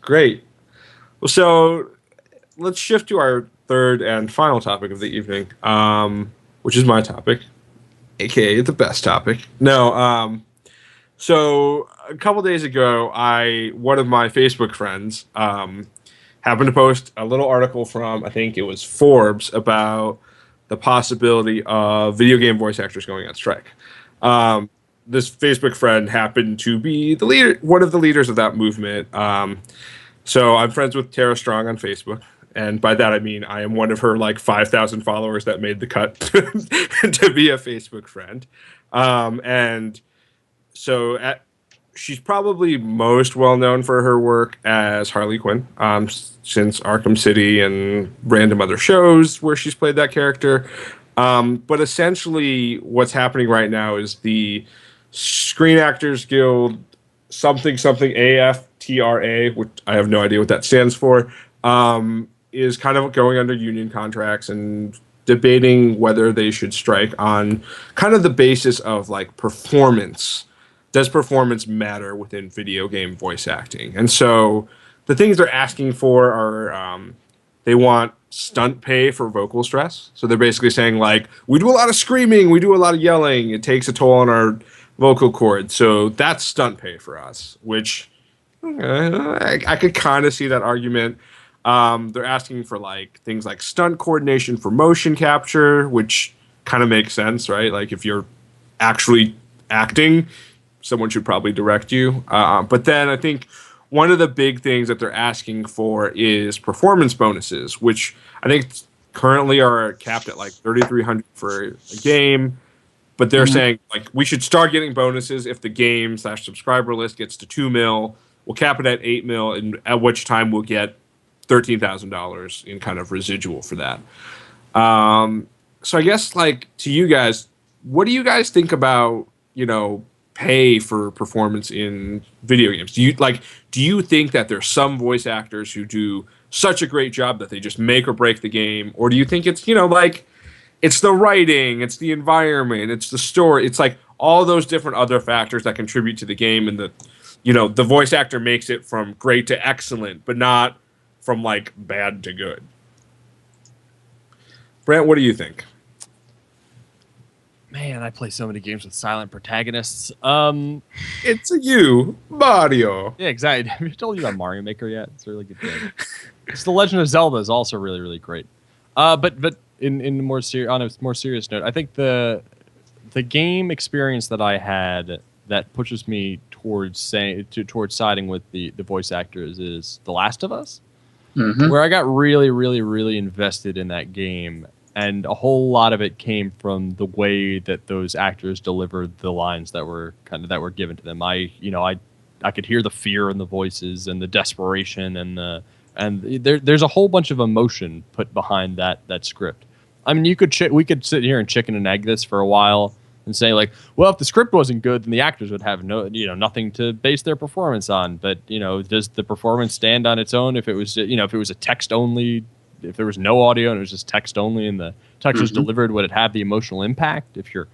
Great. Well, so let's shift to our third and final topic of the evening, which is my topic, aka the best topic. No, so a couple days ago, one of my Facebook friends happened to post a little article from, I think it was Forbes, about the possibility of video game voice actors going on strike. This Facebook friend happened to be one of the leaders of that movement. So I'm friends with Tara Strong on Facebook. And by that, I mean I am one of her like 5,000 followers that made the cut to be a Facebook friend. And so she's probably most well known for her work as Harley Quinn, since Arkham City and random other shows where she's played that character. But essentially what's happening right now is the Screen Actors Guild something AFTRA, which I have no idea what that stands for, is kind of going under union contracts and debating whether they should strike on kind of the basis of like performance. Does performance matter within video game voice acting? And so the things they're asking for are they want stunt pay for vocal stress. So they're basically saying like, we do a lot of screaming, we do a lot of yelling, it takes a toll on our vocal cords. So that's stunt pay for us, which I could kind of see that argument. They're asking for like things like stunt coordination for motion capture, which kind of makes sense, right? Like if you're actually acting, someone should probably direct you. But then I think one of the big things that they're asking for is performance bonuses, which I think currently are capped at like 3,300 for a game. But they're saying like we should start getting bonuses if the game/subscriber list gets to 2 mil. We'll cap it at 8 mil, and at which time we'll get $13,000 in kind of residual for that. So I guess like to you guys, what do you guys think about, pay for performance in video games? Do you think that there's some voice actors who do such a great job that they just make or break the game? Or do you think it's, it's the writing, it's the environment, it's the story, it's like all those different other factors that contribute to the game, and the voice actor makes it from great to excellent, but not from like bad to good? Brent, what do you think? Man, I play so many games with silent protagonists. It's you, Mario. Yeah, exactly. Have you told you about Mario Maker yet? It's a really good game. It's The Legend of Zelda is also really, really great. But on a more serious note, I think the game experience that I had that pushes me towards siding with the voice actors is The Last of Us, where I got really, really, really invested in that game. And a whole lot of it came from the way that those actors delivered the lines that were given to them. I could hear the fear in the voices and the desperation and there's a whole bunch of emotion put behind that script. I mean, we could sit here and chicken and egg this for a while and say like, well, if the script wasn't good, then the actors would have nothing to base their performance on. But does the performance stand on its own if it was a text only? If there was no audio and it was just text only and the text was delivered, would it have the emotional impact? If the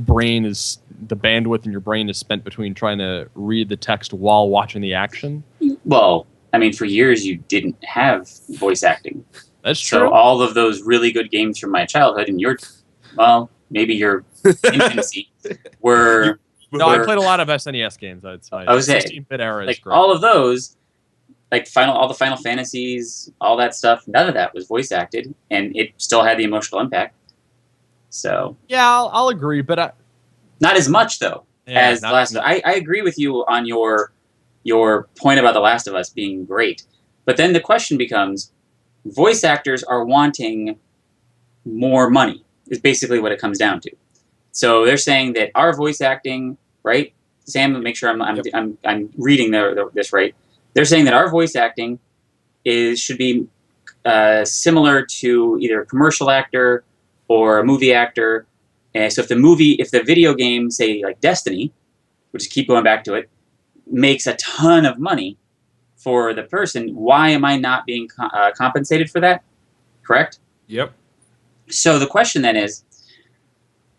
bandwidth in your brain is spent between trying to read the text while watching the action? Well, I mean, for years you didn't have voice acting. That's true. So all of those really good games from my childhood and maybe your infancy were... I played a lot of SNES games. I'd say. 16-bit era is great. All of those... Like all the Final Fantasies, all that stuff, none of that was voice acted, and it still had the emotional impact. So yeah, I'll agree, but not as much though as The Last of Us. I agree with you on your point about The Last of Us being great, but then the question becomes: voice actors are wanting more money. Is basically what it comes down to. So they're saying that our voice acting, right? Sam, make sure I'm reading this right. They're saying that our voice acting should be similar to either a commercial actor or a movie actor. And so if the video game, say like Destiny, which keep going back to it, makes a ton of money for the person, why am I not being compensated for that? Correct? Yep. So the question then is,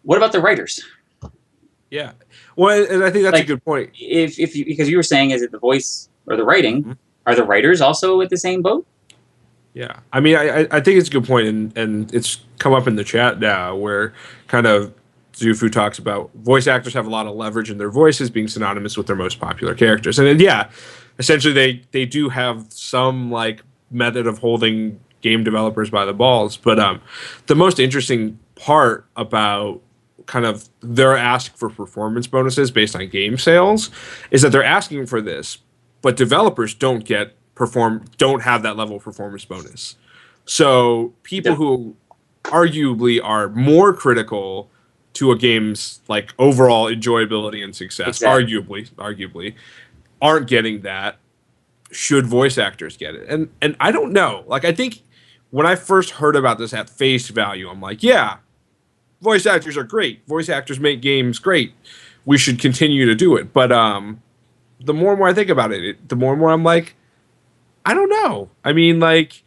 what about the writers? Yeah. Well, and I think that's a good point. Because you were saying, is it the voice or the writing? Are the writers also at the same boat? Yeah, I mean, I think it's a good point, and it's come up in the chat now where kind of Zufu talks about voice actors have a lot of leverage in their voices being synonymous with their most popular characters, and then, yeah, essentially they do have some like method of holding game developers by the balls, but the most interesting part about kind of they're asking for performance bonuses based on game sales is that they're asking for this, but developers don't have that level of performance bonus. So people who arguably are more critical to a game's like overall enjoyability and success, arguably, aren't getting that. Should voice actors get it? And I don't know. Like, I think when I first heard about this at face value, I'm like, yeah, voice actors are great. Voice actors make games great. We should continue to do it. But the more and more I think about it, the more and more I'm like, I don't know. I mean, like...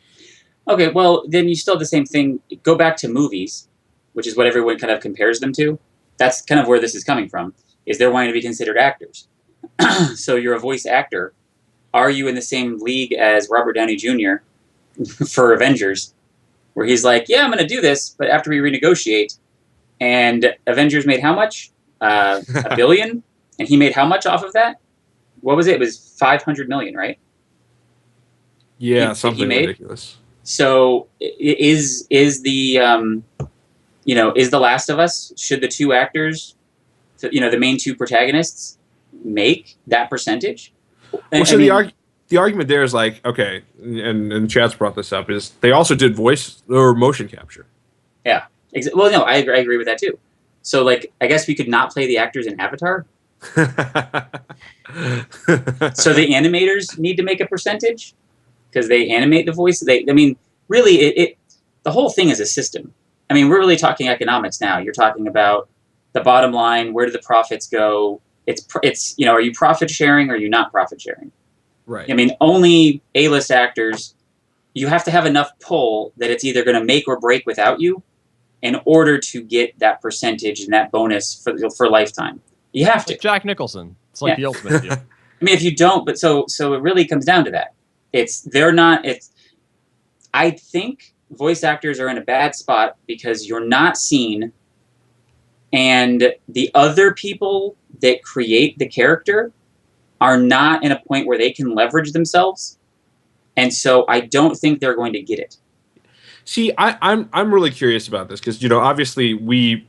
Okay, well, then you still have the same thing. Go back to movies, which is what everyone kind of compares them to. That's kind of where this is coming from, is they're wanting to be considered actors. So you're a voice actor. Are you in the same league as Robert Downey Jr. for Avengers, where he's like, yeah, I'm going to do this, but after we renegotiate, and Avengers made how much? $1 billion? And he made how much off of that? What was it? It was $500 million, right? Yeah, something ridiculous. So is the is The Last of Us, should the two actors, the main two protagonists, make that percentage? Well, so the argument there is like, okay, and Chad's brought this up, is they also did voice or motion capture. Yeah. Well, no, I agree with that too. So, like, I guess we could not play the actors in Avatar. So the animators need to make a percentage because they animate the voice. Really, the whole thing is a system. I mean, we're really talking economics now. You're talking about the bottom line. Where do the profits go? It's are you profit sharing or are you not profit sharing? Right. I mean, only A-list actors. You have to have enough pull that it's either going to make or break without you, in order to get that percentage and that bonus for lifetime. You have to. Like Jack Nicholson. It's like the ultimate deal. I mean, if you don't, but so it really comes down to that. I think voice actors are in a bad spot because you're not seen, and the other people that create the character are not in a point where they can leverage themselves, and so I don't think they're going to get it. See, I'm really curious about this because obviously we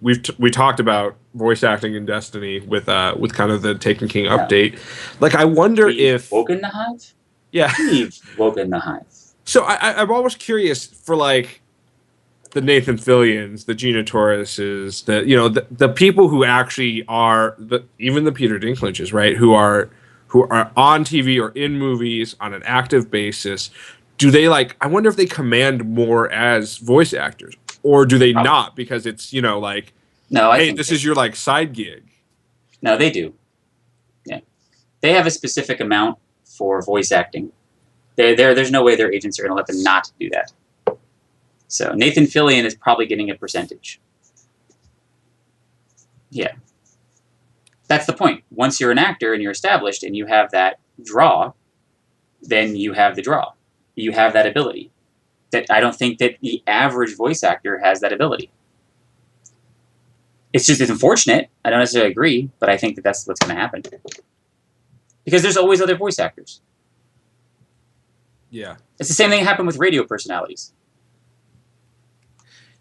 talked about voice acting in Destiny with kind of the Taken King update. Like, I wonder if woken the hive. Yeah, we've woken the hive. So I'm always curious for like the Nathan Fillions, the Gina Torreses, the people who actually are even the Peter Dinklages, right? Who are on TV or in movies on an active basis. Do they I wonder if they command more as voice actors, or do they not because it's no, hey, this is your side gig. No, they do. Yeah, they have a specific amount for voice acting. There's no way their agents are going to let them not do that. So Nathan Fillion is probably getting a percentage. Yeah, that's the point. Once you're an actor and you're established and you have that draw, then you have the draw. You have that ability. That I don't think that the average voice actor has that ability. It's unfortunate. I don't necessarily agree, but I think that that's what's going to happen. Because there's always other voice actors. Yeah. It's the same thing that happened with radio personalities.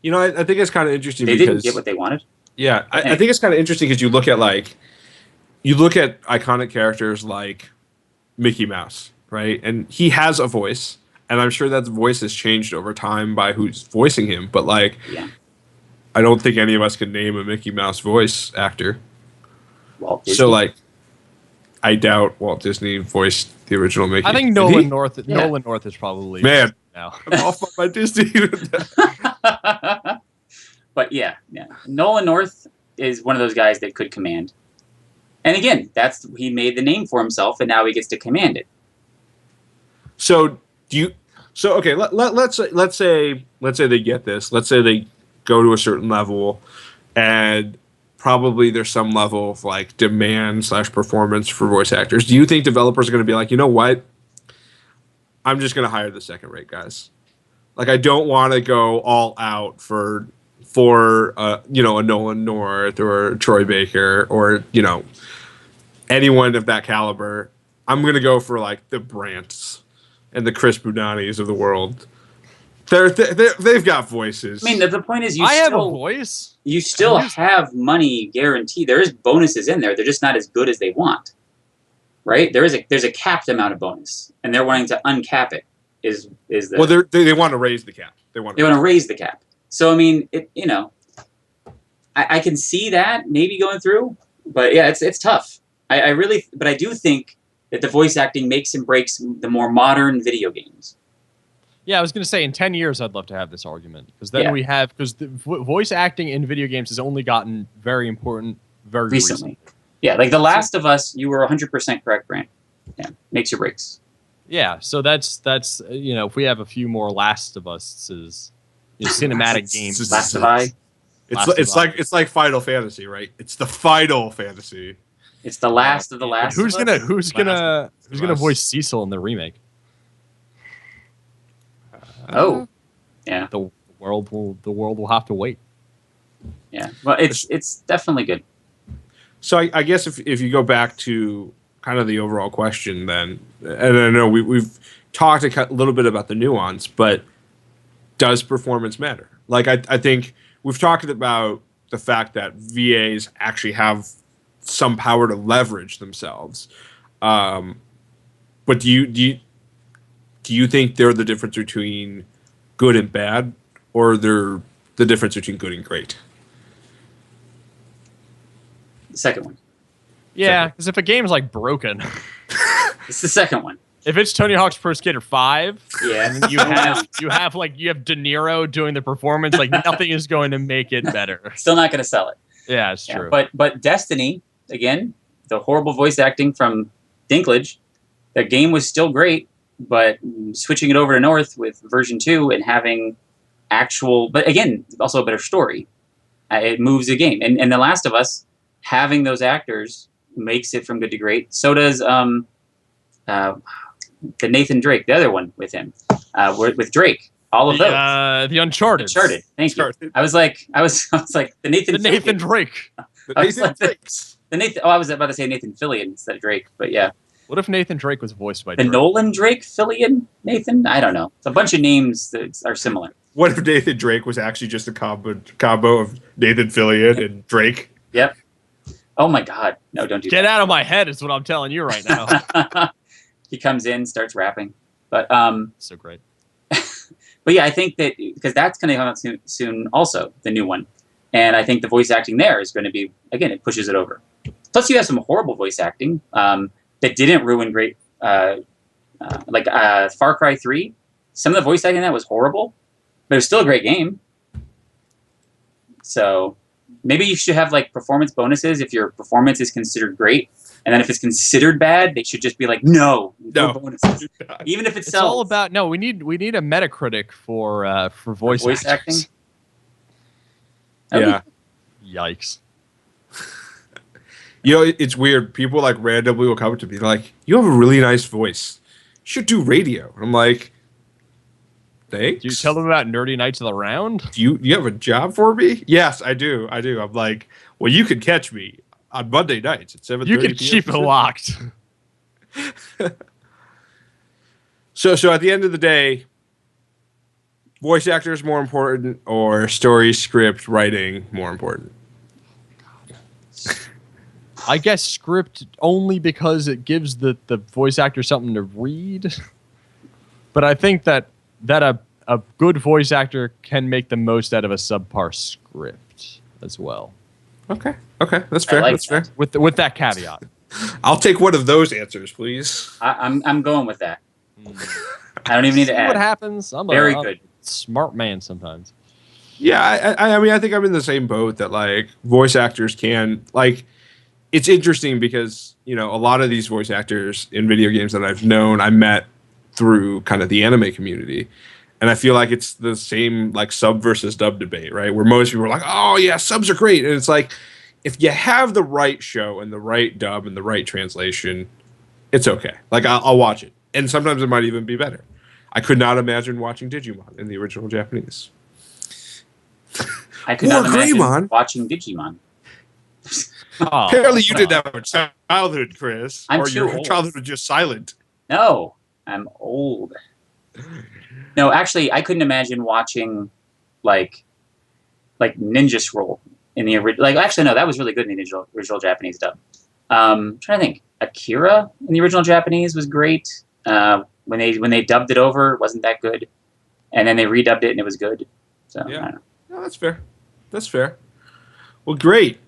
I think it's kind of interesting because... They didn't get what they wanted? Yeah. I think it's kind of interesting because you look at iconic characters like Mickey Mouse, right? And he has a voice. And I'm sure that voice has changed over time by who's voicing him. But, I don't think any of us can name a Mickey Mouse voice actor. Walt Disney. So, I doubt Walt Disney voiced the original Mickey. I think Nolan North is probably... Man, now. I'm off on my Disney. But, yeah. Nolan North is one of those guys that could command. And, again, he made the name for himself, and now he gets to command it. So... okay, let's say they get this. Let's say they go to a certain level, and probably there's some level of demand /performance for voice actors. Do you think developers are going to be like, you know what? I'm just gonna hire the second rate guys. Like I don't want to go all out for a Nolan North or Troy Baker or anyone of that caliber. I'm gonna go for like the Brants and the Chris Boudanis of the world. They've got voices. I mean, the point is, I have a voice. You still have money guaranteed. There is bonuses in there. They're just not as good as they want, right? There's a capped amount of bonus, and they're wanting to uncap it. They want to raise the cap. They want to raise the cap. So I mean, I can see that maybe going through, but yeah, it's tough. But I do think that the voice acting makes and breaks the more modern video games. Yeah, I was going to say in 10 years I'd love to have this argument because then because the voice acting in video games has only gotten very important very recently. Yeah, like The Last of Us, you were 100% correct, Brant. Yeah, makes or breaks. Yeah, so that's if we have a few more Last of Us's cinematic games. Last of I. It's like Final Fantasy, right? It's the Final Fantasy. It's the last of the last. Who's gonna voice Cecil in the remake? Yeah. The world will have to wait. Yeah, well, it's definitely good. So I guess if you go back to kind of the overall question, then, and I know we've talked a little bit about the nuance, but does performance matter? Like I think we've talked about the fact that VAs actually have some power to leverage themselves, but do you think they're the difference between good and bad, or they're the difference between good and great? The second one. Yeah, because if a game's like broken, it's the second one. If it's Tony Hawk's Pro Skater 5, yeah, and you have De Niro doing the performance, like nothing is going to make it better. Still not going to sell it. Yeah, it's true. But Destiny, again, the horrible voice acting from Dinklage, the game was still great, but switching it over to North with version 2 and having but again, also a better story, it moves the game. And The Last of Us, having those actors makes it from good to great. So does the Nathan Drake, the other one with him, with Drake. All of those. The Uncharted. Uncharted. Thank you. I was like the Nathan Drake. I was about to say Nathan Fillion instead of Drake, but yeah. What if Nathan Drake was voiced by the Drake? Nolan Drake Fillion Nathan? I don't know. It's a bunch of names that are similar. What if Nathan Drake was actually just a combo of Nathan Fillion and Drake? Yep. Oh my God! No, don't do that. Get out of my head is what I'm telling you right now. He comes in, starts rapping, but so great. But yeah, I think that because that's going to come out soon, also the new one, and I think the voice acting there is going to be, again, it pushes it over. Plus, you have some horrible voice acting that didn't ruin great, like Far Cry 3. Some of the voice acting in that was horrible, but it was still a great game. So maybe you should have like performance bonuses if your performance is considered great. And then if it's considered bad, they should just be like, no bonuses. Even if it's all about we need a Metacritic for voice acting. Yeah. Yikes. It's weird. People like randomly will come to me like, "You have a really nice voice. You should do radio." And I'm like, "Thanks." Do you tell them about Nerdy Nights of the Round? Do you have a job for me? Yes, I do. I'm like, well, you can catch me on Monday nights at 7:30 p.m. You can keep it locked. So at the end of the day, voice actor is more important, or story, script, writing more important? I guess script only because it gives the voice actor something to read. But I think that a good voice actor can make the most out of a subpar script as well. Okay, that's fair. Like that's fair. With that caveat, I'll take one of those answers, please. I'm going with that. I don't even need to add. What happens? I'm very a good, smart man sometimes. Yeah, I mean, I think I'm in the same boat that like voice actors can like. It's interesting because a lot of these voice actors in video games that I've known, I met through kind of the anime community. And I feel like it's the same like sub versus dub debate, right? Where most people are like, oh yeah, subs are great. And it's like, if you have the right show and the right dub and the right translation, it's okay. Like I'll watch it. And sometimes it might even be better. I could not imagine watching Digimon in the original Japanese. I could not imagine watching Digimon. Apparently, you didn't have a childhood, Chris. I'm or too your old. childhood was just silent. No, I'm old. No, actually, I couldn't imagine watching like Ninja Scroll in the original. Like, actually, no, that was really good in the original Japanese dub. I'm trying to think. Akira in the original Japanese was great. When they dubbed it over, it wasn't that good, and then they redubbed it and it was good. So yeah, I don't know. No, that's fair. That's fair. Well, great.